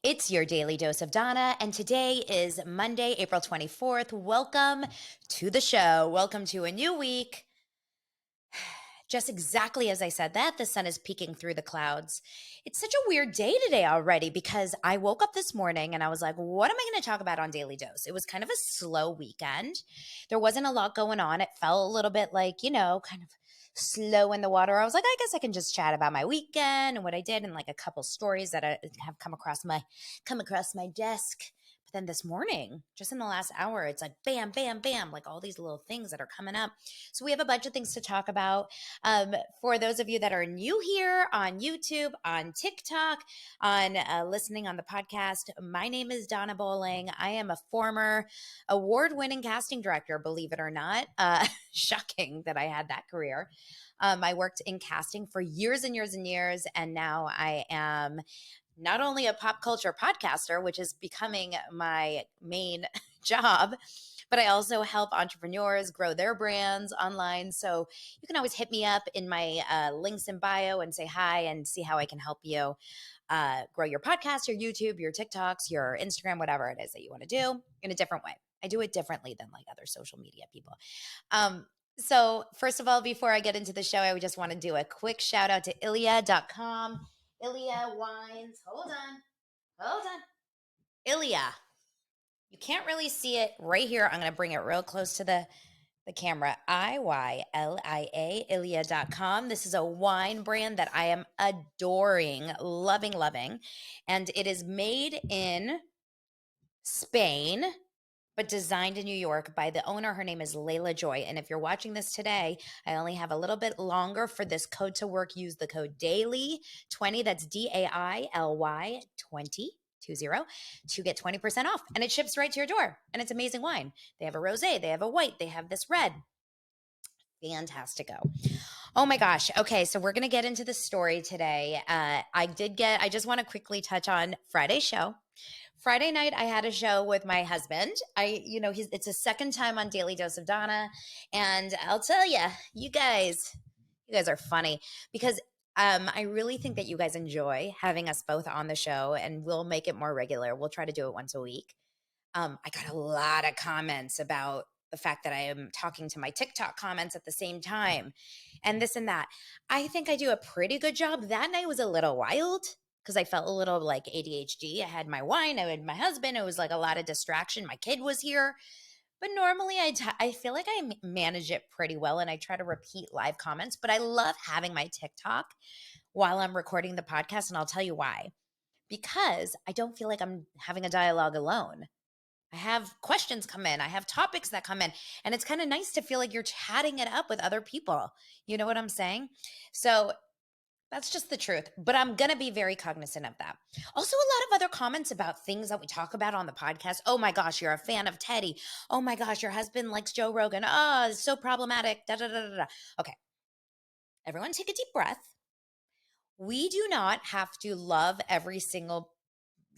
It's your daily dose of Donna, and today is Monday, April 24th. Welcome to the show. Welcome to a new week. Just exactly as I said that, the sun is peeking through the clouds. It's such a weird day today already because I woke up this morning and I was like, what am I going to talk about on Daily Dose? It was kind of a slow weekend. There wasn't a lot going on. It felt a little bit like, kind of slow in the water. I was like, I guess I can just chat about my weekend and what I did and like a couple stories that have come across my desk. But then this morning, just in the last hour, it's like bam, bam, bam, like all these little things that are coming up. So we have a bunch of things to talk about. For those of you that are new here on YouTube, on TikTok, on listening on the podcast, my name is Donna Bowling. I am a former award-winning casting director, believe it or not. Shocking that I had that career. I worked in casting for years and years and years, and now I am not only a pop culture podcaster, which is becoming my main job, but I also help entrepreneurs grow their brands online. So you can always hit me up in my links in bio and say hi and see how I can help you grow your podcast, your YouTube, your TikToks, your Instagram, whatever it is that you want to do in a different way. I do it differently than like other social media people. So first of all, before I get into the show, I would just want to do a quick shout out to Ilia.com. Ilia Wines. Hold on. Ilia. You can't really see it right here. I'm going to bring it real close to the camera. Iylia, Ilia.com. This is a wine brand that I am adoring, loving. And it is made in Spain, but designed in New York by the owner. Her name is Layla Joy. And if you're watching this today, I only have a little bit longer for this code to work. Use the code DAILY20. That's DAILY 20 to get 20% off. And it ships right to your door. And it's amazing wine. They have a rosé, they have a white, they have this red. Fantastico. Oh my gosh. Okay, so we're going to get into the story today. I just want to quickly touch on Friday's show. Friday night, I had a show with my husband. It's a second time on Daily Dose of Donna. And I'll tell you, you guys are funny because I really think that you guys enjoy having us both on the show, and we'll make it more regular. We'll try to do it once a week. I got a lot of comments about the fact that I am talking to my TikTok comments at the same time and this and that. I think I do a pretty good job. That night was a little wild because I felt a little like ADHD. I had my wine, I had my husband. It was like a lot of distraction. My kid was here. But normally I feel like I manage it pretty well, and I try to repeat live comments. But I love having my TikTok while I'm recording the podcast, and I'll tell you why. Because I don't feel like I'm having a dialogue alone. I have questions come in. I have topics that come in. And it's kind of nice to feel like you're chatting it up with other people. You know what I'm saying? So that's just the truth. But I'm going to be very cognizant of that. Also, a lot of other comments about things that we talk about on the podcast. Oh my gosh, you're a fan of Teddy. Oh my gosh, your husband likes Joe Rogan. Oh, it's so problematic. Da, da, da, da, da. Okay. Everyone take a deep breath. We do not have to love every single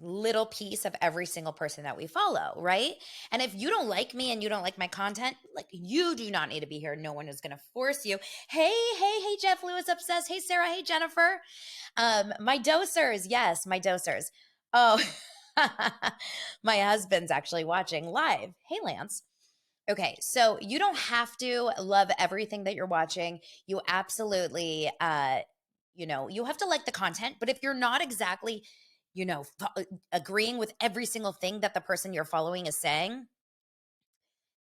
little piece of every single person that we follow, right? And if you don't like me and you don't like my content, like, you do not need to be here. No one is going to force you. Hey, Jeff Lewis Obsessed. Hey, Sarah. Hey, Jennifer. My dosers. Yes, my dosers. Oh, my husband's actually watching live. Hey, Lance. Okay, so you don't have to love everything that you're watching. You absolutely, you have to like the content. But if you're not exactly agreeing with every single thing that the person you're following is saying,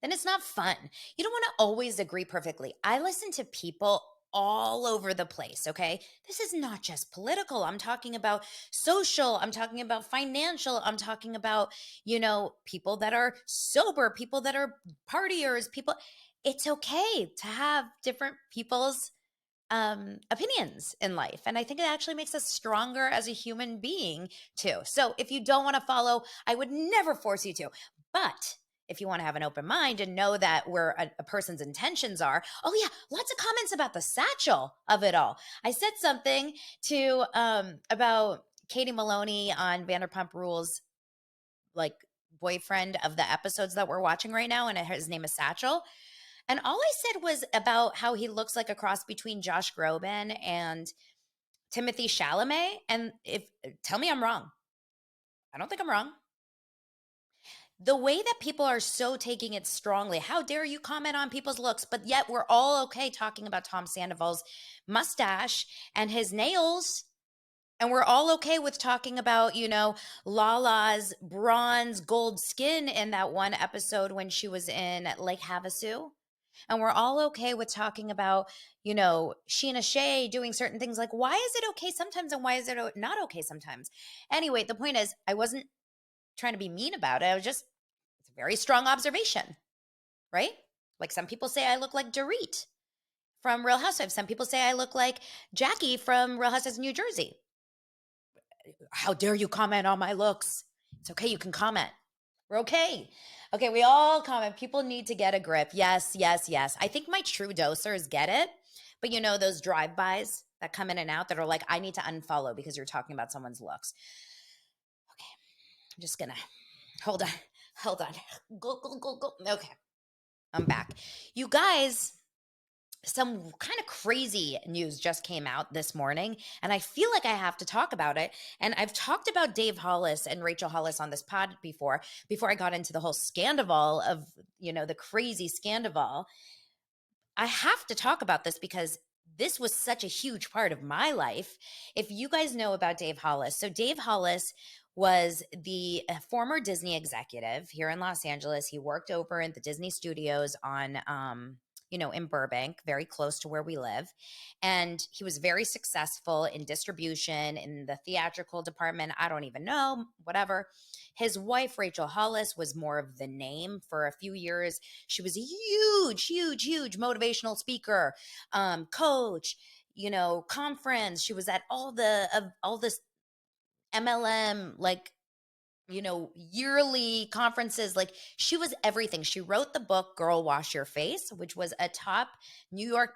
then it's not fun. You don't want to always agree perfectly. I listen to people all over the place, okay? This is not just political. I'm talking about social. I'm talking about financial. I'm talking about, people that are sober, people that are partiers, people. It's okay to have different people's opinions in life. And I think it actually makes us stronger as a human being too. So if you don't want to follow, I would never force you to. But if you want to have an open mind and know that where a person's intentions are, oh yeah, lots of comments about the satchel of it all. I said something to about Katie Maloney on Vanderpump Rules, like boyfriend of the episodes that we're watching right now, and his name is Satchel. And all I said was about how he looks like a cross between Josh Groban and Timothy Chalamet. And tell me I'm wrong. I don't think I'm wrong. The way that people are so taking it strongly, how dare you comment on people's looks, but yet we're all okay talking about Tom Sandoval's mustache and his nails. And we're all okay with talking about, Lala's bronze gold skin in that one episode when she was in Lake Havasu. And we're all okay with talking about, Sheena Shea doing certain things. Like, why is it okay sometimes and why is it not okay sometimes? Anyway, the point is, I wasn't trying to be mean about it. It's a very strong observation, right? Like some people say I look like Dorit from Real Housewives. Some people say I look like Jackie from Real Housewives of New Jersey. How dare you comment on my looks? It's okay. You can comment. We're okay. Okay, we all comment. People need to get a grip. Yes, yes, yes. I think my true dosers get it. But those drive-bys that come in and out that are like, I need to unfollow because you're talking about someone's looks. Okay, I'm just gonna hold on. Hold on. Go. Okay, I'm back. You guys, some kind of crazy news just came out this morning, and I feel like I have to talk about it. And I've talked about Dave Hollis and Rachel Hollis on this pod before I got into the whole scandal of, the crazy scandal. I have to talk about this because this was such a huge part of my life. If you guys know about Dave Hollis, so Dave Hollis was the former Disney executive here in Los Angeles. He worked over in the Disney studios on, in Burbank, very close to where we live. And he was very successful in distribution, in the theatrical department. I don't even know, whatever. His wife, Rachel Hollis, was more of the name for a few years. She was a huge motivational speaker, coach, conference. She was at all this MLM, like, yearly conferences. Like, she was everything. She wrote the book Girl Wash Your Face, which was a top New York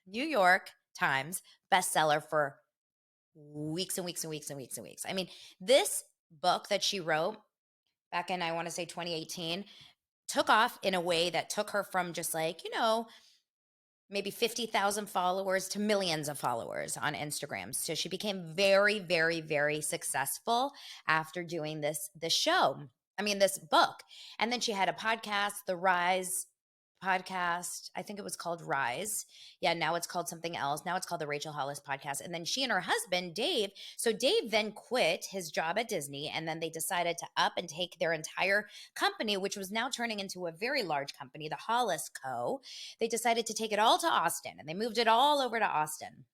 New York Times bestseller for weeks and weeks and weeks and weeks and weeks. I mean, this book that she wrote back in, I want to say 2018, took off in a way that took her from just like, maybe 50,000 followers to millions of followers on Instagram. So she became very, very, very successful after doing this book. And then she had a podcast, the Rise podcast. I think it was called Rise. Yeah, now it's called something else. Now it's called the Rachel Hollis podcast. And then she and her husband, Dave, so Dave then quit his job at Disney, and then they decided to up and take their entire company, which was now turning into a very large company, the Hollis Co. They decided to take it all to Austin, and they moved it all over to Austin.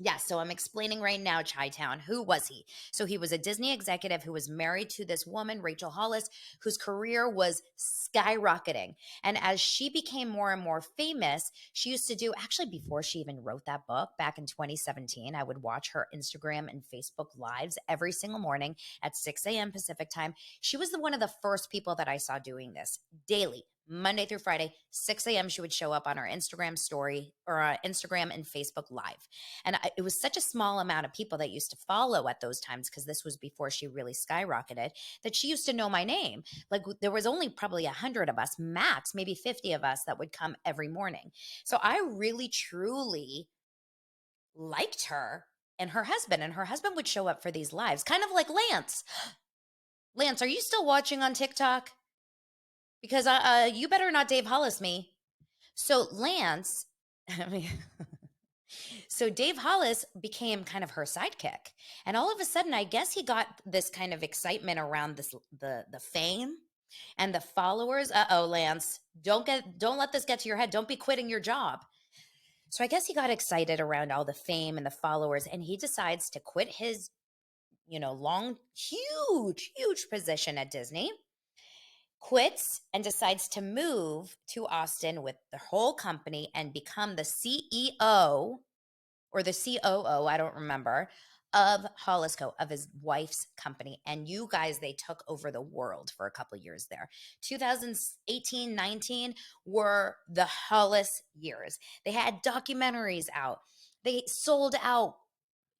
Yeah, so I'm explaining right now, Chi-Town. Who was he? So he was a Disney executive who was married to this woman, Rachel Hollis, whose career was skyrocketing. And as she became more and more famous, she used to do, actually before she even wrote that book, back in 2017, I would watch her Instagram and Facebook lives every single morning at 6 a.m. Pacific time. She was one of the first people that I saw doing this daily. Monday through Friday, 6 a.m. She would show up on her Instagram story or Instagram and Facebook live. And it was such a small amount of people that used to follow at those times, because this was before she really skyrocketed, that she used to know my name. Like, there was only probably 100 of us, max, maybe 50 of us that would come every morning. So I really, truly liked her and her husband would show up for these lives, kind of like Lance. Lance, are you still watching on TikTok? Because you better not Dave Hollis me. So Lance, I mean, so Dave Hollis became kind of her sidekick. And all of a sudden, I guess he got this kind of excitement around the fame and the followers. Uh-oh, Lance, don't let this get to your head. Don't be quitting your job. So I guess he got excited around all the fame and the followers, and he decides to quit his, long, huge position at Disney, quits and decides to move to Austin with the whole company and become the CEO or the COO, I don't remember, of Hollis Co., of his wife's company. And you guys, they took over the world for a couple of years there. 2018, 19 were the Hollis years. They had documentaries out. They sold out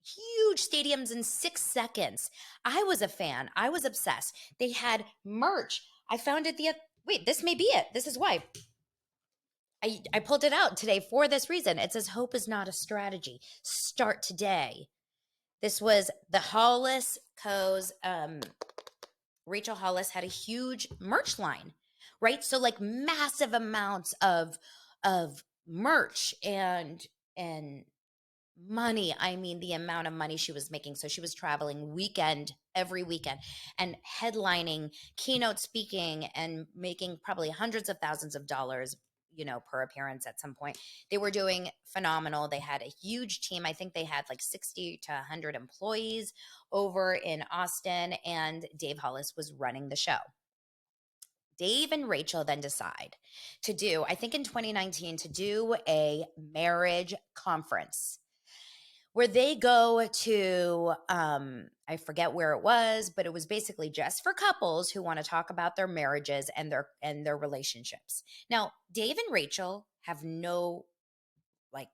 huge stadiums in 6 seconds. I was a fan. I was obsessed. They had merch. I found it wait, this may be it. This is why. I pulled it out today for this reason. It says, hope is not a strategy. Start today. This was the Hollis Co.'s, Rachel Hollis had a huge merch line, right? So like massive amounts of merch and money. I mean, the amount of money she was making. So she was traveling every weekend and headlining, keynote speaking, and making probably hundreds of thousands of dollars, per appearance at some point. They were doing phenomenal. They had a huge team. I think they had like 60 to 100 employees over in Austin, and Dave Hollis was running the show. Dave and Rachel then decide to do, I think in 2019, to do a marriage conference where they go to, I forget where it was, but it was basically just for couples who want to talk about their marriages and their relationships. Now, Dave and Rachel have no like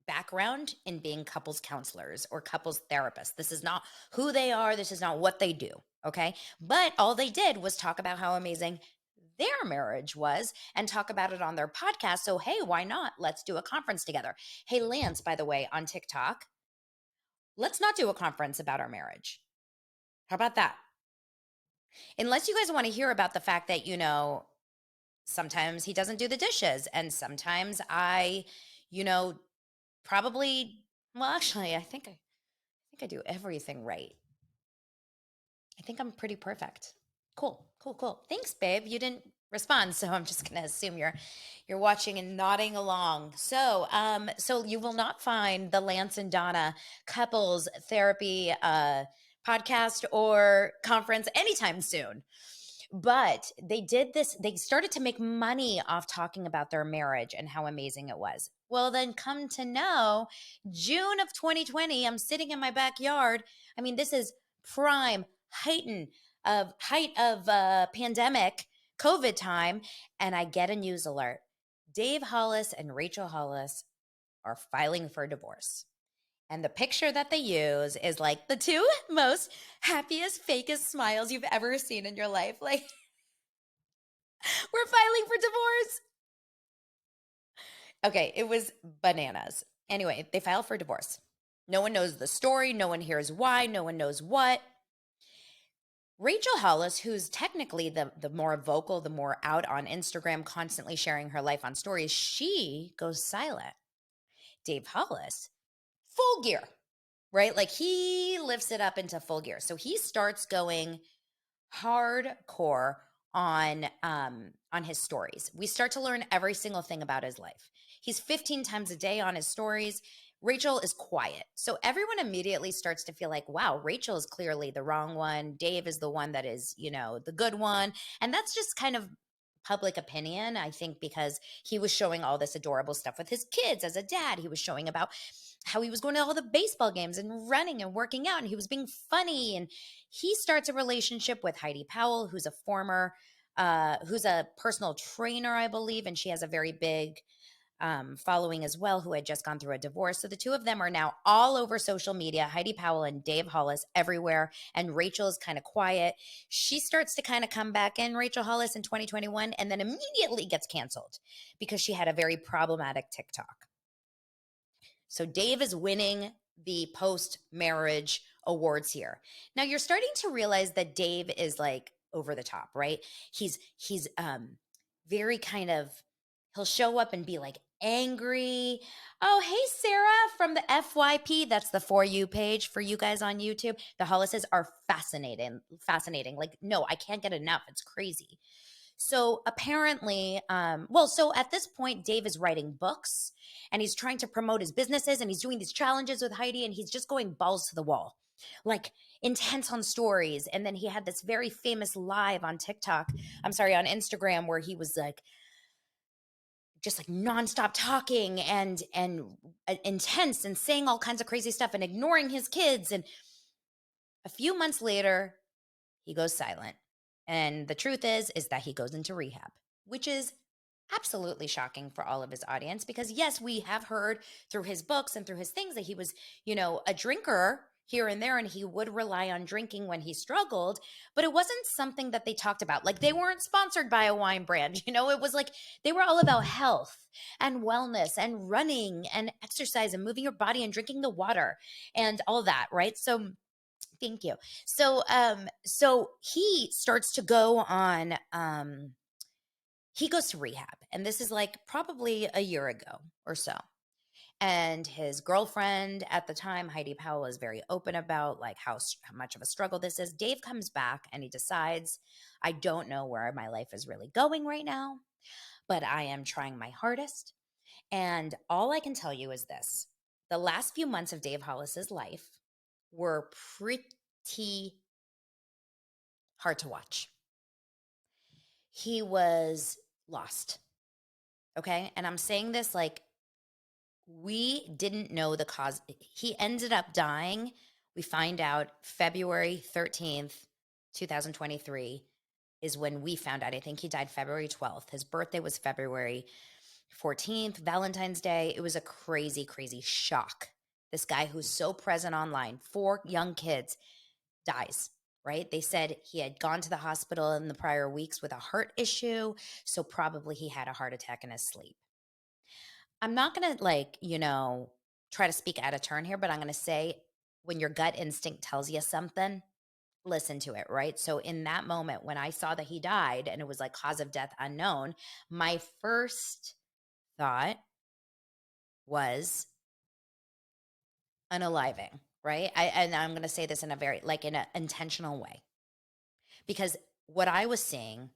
background in being couples counselors or couples therapists. This is not who they are. This is not what they do. Okay. But all they did was talk about how amazing their marriage was and talk about it on their podcast. So, hey, why not? Let's do a conference together. Hey, Lance, by the way, on TikTok, let's not do a conference about our marriage. How about that? Unless you guys want to hear about the fact that, sometimes he doesn't do the dishes and sometimes I, probably, well, actually, I think I do everything right. I think I'm pretty perfect. Cool. Thanks, babe. You didn't respond, so I'm just gonna assume you're watching and nodding along. So you will not find the Lance and Donna couples therapy podcast or conference anytime soon. But they did this, they started to make money off talking about their marriage and how amazing it was. Well, then come to know, June of 2020, I'm sitting in my backyard. I mean, this is prime height of pandemic COVID time, and I get a news alert. Dave Hollis and Rachel Hollis are filing for divorce. And the picture that they use is like the two most happiest, fakest smiles you've ever seen in your life. Like, we're filing for divorce. Okay, it was bananas. Anyway, they filed for divorce. No one knows the story. No one hears why. No one knows what. Rachel Hollis, who's technically the more vocal, the more out on Instagram, constantly sharing her life on stories, she goes silent. Dave Hollis, full gear, right? Like he lifts it up into full gear. So he starts going hardcore on his stories. We start to learn every single thing about his life. He's 15 times a day on his stories. Rachel is quiet. So everyone immediately starts to feel like, wow, Rachel is clearly the wrong one. Dave is the one that is, the good one. And that's just kind of public opinion, I think, because he was showing all this adorable stuff with his kids as a dad. He was showing about how he was going to all the baseball games and running and working out, and he was being funny. And he starts a relationship with Heidi Powell, who's who's a personal trainer, I believe, and she has a very big following as well, who had just gone through a divorce. So the two of them are now all over social media, Heidi Powell and Dave Hollis everywhere. And Rachel is kind of quiet. She starts to kind of come back in, Rachel Hollis, in 2021, and then immediately gets canceled because she had a very problematic TikTok. So Dave is winning the post-marriage awards here. Now you're starting to realize that Dave is like over the top, right? He's very kind of, he'll show up and be like angry. Oh, hey, Sarah from the FYP. That's the For You page for you guys on YouTube. The Hollises are fascinating. Like, no, I can't get enough. It's crazy. So apparently, so at this point, Dave is writing books and he's trying to promote his businesses and he's doing these challenges with Heidi and he's just going balls to the wall, like intense on stories. And then he had this very famous live on on Instagram, where he was like, just like nonstop talking and intense and saying all kinds of crazy stuff and ignoring his kids. And a few months later, he goes silent. And the truth is that he goes into rehab, which is absolutely shocking for all of his audience, because yes, we have heard through his books and through his things that he was, a drinker here and there, and he would rely on drinking when he struggled, but it wasn't something that they talked about. Like, they weren't sponsored by a wine brand, it was like they were all about health and wellness and running and exercise and moving your body and drinking the water and all that, right? So thank you. So he starts to go on he goes to rehab, and this is like probably a year ago or so. And his girlfriend at the time, Heidi Powell, is very open about like how much of a struggle this is. Dave comes back and he decides, I don't know where my life is really going right now, but I am trying my hardest. And all I can tell you is this: the last few months of Dave Hollis's life were pretty hard to watch. He was lost. Okay. And I'm saying this like, we didn't know the cause. He ended up dying. We find out February 13th, 2023 is when we found out. I think he died February 12th. His birthday was February 14th, Valentine's Day. It was a crazy, crazy shock. This guy who's so present online, 4 young kids, dies, right? They said he had gone to the hospital in the prior weeks with a heart issue. So probably he had a heart attack in his sleep. I'm not going to try to speak out of turn here, but I'm going to say when your gut instinct tells you something, listen to it, right? So in that moment, when I saw that he died and it was like cause of death unknown, my first thought was unaliving, right? And I'm going to say this in a very, like, in an intentional way, because what I was seeing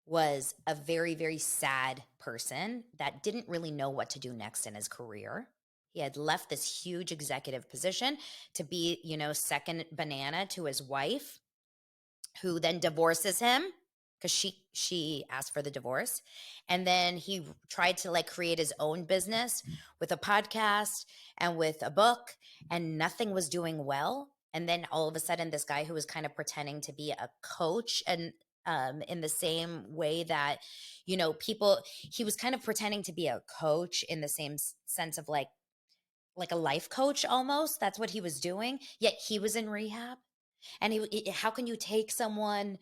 was a very, very sad person that didn't really know what to do next in his career. He had left this huge executive position to be, second banana to his wife, who then divorces him because she asked for the divorce. And then he tried to like create his own business with a podcast and with a book, and nothing was doing well. And then all of a sudden, this guy who was kind of pretending to be a coach, and in the same way that, he was kind of pretending to be a coach in the same sense of like a life coach almost. That's what he was doing. Yet he was in rehab. And how can you take someone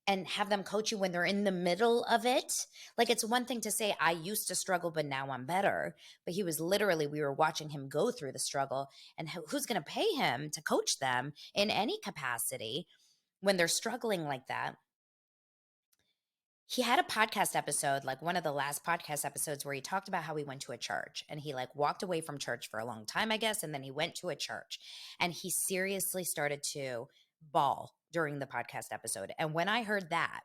and have them coach you when they're in the middle of it? Like, it's one thing to say, I used to struggle, but now I'm better. But he was literally, we were watching him go through the struggle. And who's going to pay him to coach them in any capacity when they're struggling like that? He had a podcast episode, like one of the last podcast episodes, where he talked about how he went to a church and he like walked away from church for a long time, I guess. And then he went to a church and he seriously started to bawl during the podcast episode. And when I heard that,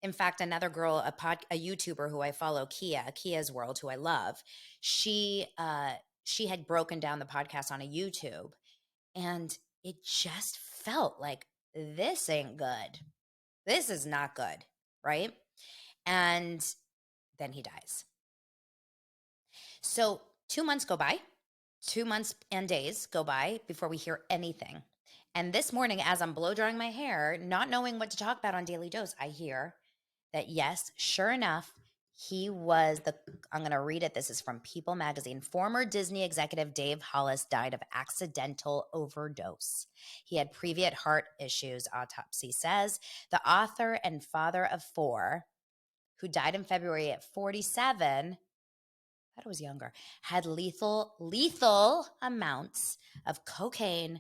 in fact, another girl, a YouTuber who I follow, Kia's World, who I love, she had broken down the podcast on a YouTube, and it just felt like, this ain't good. This is not good, right? And then he dies. So 2 months go by, 2 months and days go by before we hear anything. And this morning, as I'm blow drying my hair, not knowing what to talk about on Daily Dose, I hear that, yes, sure enough, he was I'm going to read it. This is from People magazine. Former Disney executive Dave Hollis died of accidental overdose. He had previous heart issues, autopsy says. The author and father of 4, who died in February at 47, I thought it was younger, had lethal amounts of cocaine,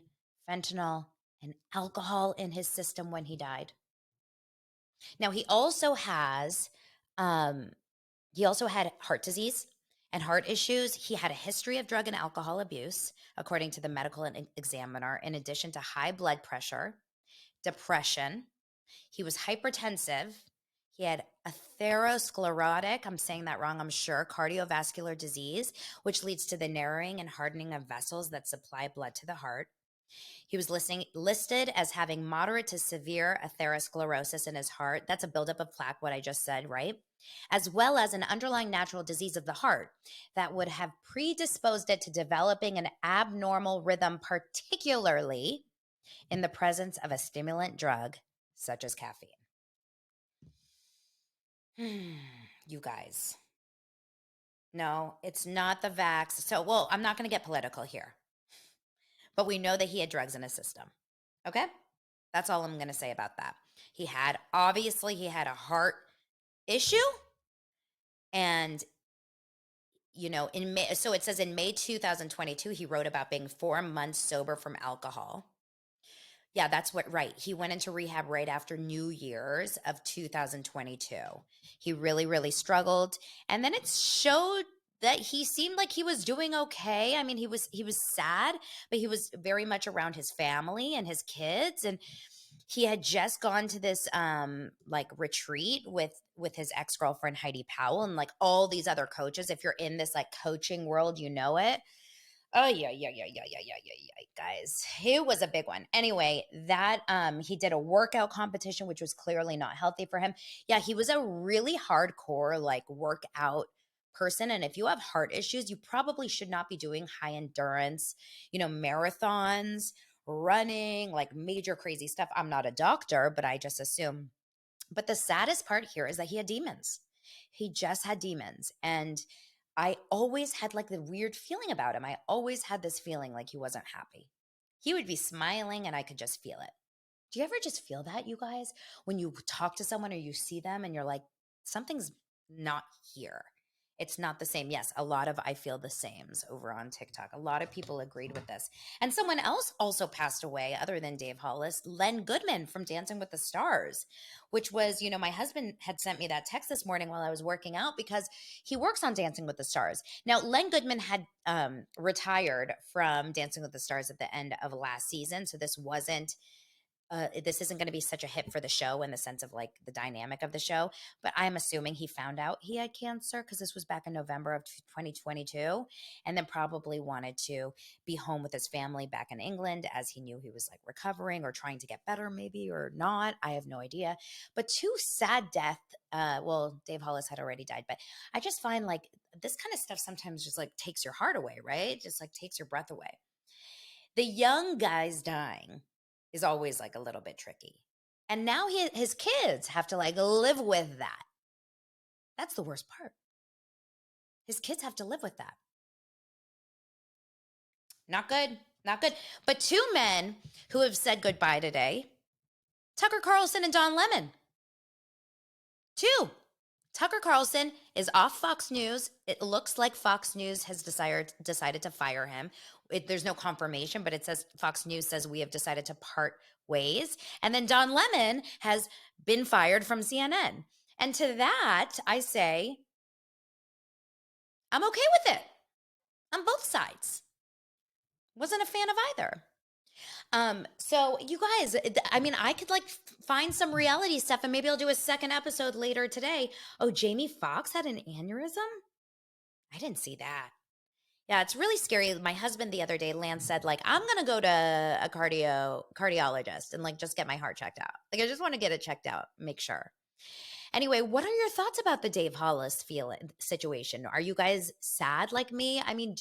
fentanyl, and alcohol in his system when he died. Now, he also had heart disease and heart issues. He had a history of drug and alcohol abuse, according to the medical examiner, in addition to high blood pressure, depression. He was hypertensive. He had atherosclerotic, I'm saying that wrong, I'm sure, cardiovascular disease, which leads to the narrowing and hardening of vessels that supply blood to the heart. He was listed as having moderate to severe atherosclerosis in his heart. That's a buildup of plaque, what I just said, right? As well as an underlying natural disease of the heart that would have predisposed it to developing an abnormal rhythm, particularly in the presence of a stimulant drug such as caffeine. You guys. No, it's not the vax. So, well, I'm not going to get political here. but we know that he had drugs in his system. Okay? That's all I'm going to say about that. Obviously, he had a heart issue. And, in May, so it says in May 2022, he wrote about being 4 months sober from alcohol. Yeah, right. He went into rehab right after New Year's of 2022. He really, really struggled. And then it showed that he seemed like he was doing okay. I mean, he was sad, but he was very much around his family and his kids. And he had just gone to this like retreat with his ex-girlfriend Heidi Powell and like all these other coaches. If you're in this like coaching world, you know it. Oh yeah, guys. It was a big one. Anyway, that he did a workout competition, which was clearly not healthy for him. Yeah, he was a really hardcore like workout person. And if you have heart issues, you probably should not be doing high endurance, marathons, running, like major crazy stuff. I'm not a doctor, but I just assume. But the saddest part here is that he had demons. He just had demons. And I always had like the weird feeling about him. I always had this feeling like he wasn't happy. He would be smiling and I could just feel it. Do you ever just feel that, you guys? When you talk to someone or you see them and you're like, something's not here. It's not the same. Yes, I feel the sames over on TikTok. A lot of people agreed with this. And someone else also passed away other than Dave Hollis, Len Goodman from Dancing with the Stars, which was, my husband had sent me that text this morning while I was working out because he works on Dancing with the Stars. Now, Len Goodman had retired from Dancing with the Stars at the end of last season. So this isn't going to be such a hit for the show in the sense of like the dynamic of the show, but I'm assuming he found out he had cancer because this was back in November of 2022, and then probably wanted to be home with his family back in England as he knew he was like recovering or trying to get better maybe or not. I have no idea. But two sad death. Well, Dave Hollis had already died, but I just find like this kind of stuff sometimes just like takes your heart away, right? Just like takes your breath away. The young guys dying is always like a little bit tricky. And now his kids have to like live with that. That's the worst part. His kids have to live with that. Not good. Not good. But two men who have said goodbye today, Tucker Carlson and Don Lemon. Two. Tucker Carlson is off Fox News. It looks like Fox News has decided to fire him. There's no confirmation, but it says Fox News says we have decided to part ways. And then Don Lemon has been fired from CNN. And to that, I say, I'm okay with it on both sides. Wasn't a fan of either. So you guys, I mean, I could like find some reality stuff and maybe I'll do a second episode later today. Oh, Jamie Foxx had an aneurysm? I didn't see that. Yeah, it's really scary. My husband the other day, Lance, said like, I'm going to go to a cardiologist and like just get my heart checked out. Like, I just want to get it checked out, make sure. Anyway, what are your thoughts about the Dave Hollis situation? Are you guys sad like me? I mean,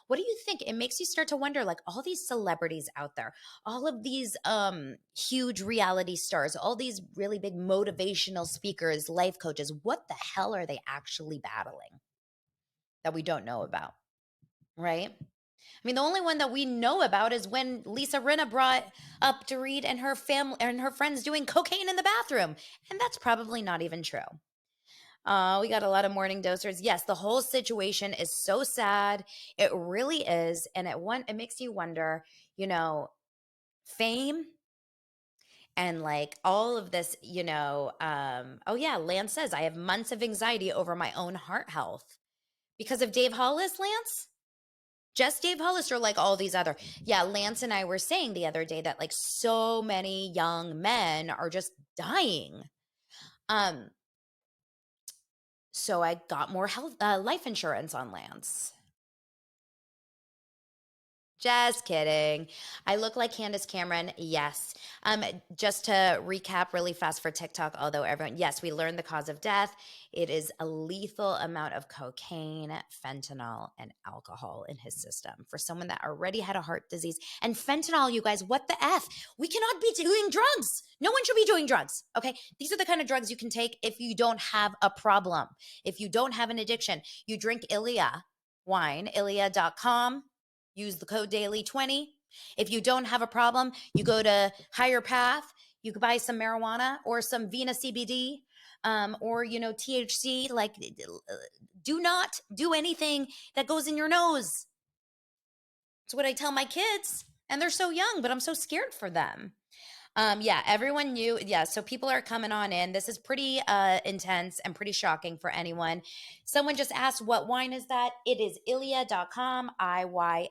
what do you think? It makes you start to wonder, like all these celebrities out there, all of these huge reality stars, all these really big motivational speakers, life coaches, what the hell are they actually battling that we don't know about? Right? I mean, the only one that we know about is when Lisa Rinna brought up Dorit and her family and her friends doing cocaine in the bathroom. And that's probably not even true. We got a lot of morning dosers. Yes, the whole situation is so sad. It really is. And it makes you wonder, fame and like all of this, oh yeah, Lance says, I have months of anxiety over my own heart health because of Dave Hollis, Lance? Just Dave Hollis or like all these other? Yeah, Lance and I were saying the other day that like so many young men are just dying. So I got more life insurance on Lance. Just kidding. I look like Candace Cameron. Yes. Just to recap really fast for TikTok, although yes, we learned the cause of death. It is a lethal amount of cocaine, fentanyl, and alcohol in his system for someone that already had a heart disease. And fentanyl, you guys, what the F? We cannot be doing drugs. No one should be doing drugs. Okay. These are the kind of drugs you can take if you don't have a problem. If you don't have an addiction, you drink Ilia wine, ilia.com. Use the code DAILY20. If you don't have a problem, you go to Higher Path, you could buy some marijuana or some Vena CBD, or THC. Like, do not do anything that goes in your nose. It's what I tell my kids, and they're so young, but I'm so scared for them. Yeah, everyone knew. Yeah, so people are coming on in. This is pretty intense and pretty shocking for anyone. Someone just asked, what wine is that? It is Ilia.com, IYLIA.com.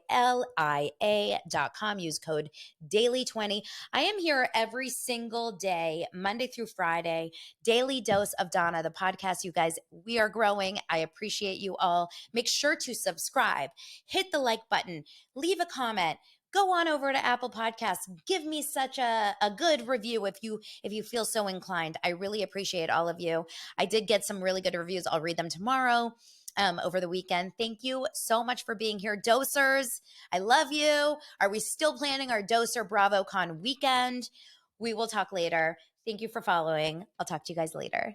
Use code DAILY20. I am here every single day, Monday through Friday, Daily Dose of Donna, the podcast. You guys, we are growing. I appreciate you all. Make sure to subscribe, hit the like button, leave a comment. Go on over to Apple Podcasts. Give me such a good review if you feel so inclined. I really appreciate all of you. I did get some really good reviews. I'll read them tomorrow, over the weekend. Thank you so much for being here. Dosers, I love you. Are we still planning our Doser BravoCon weekend? We will talk later. Thank you for following. I'll talk to you guys later.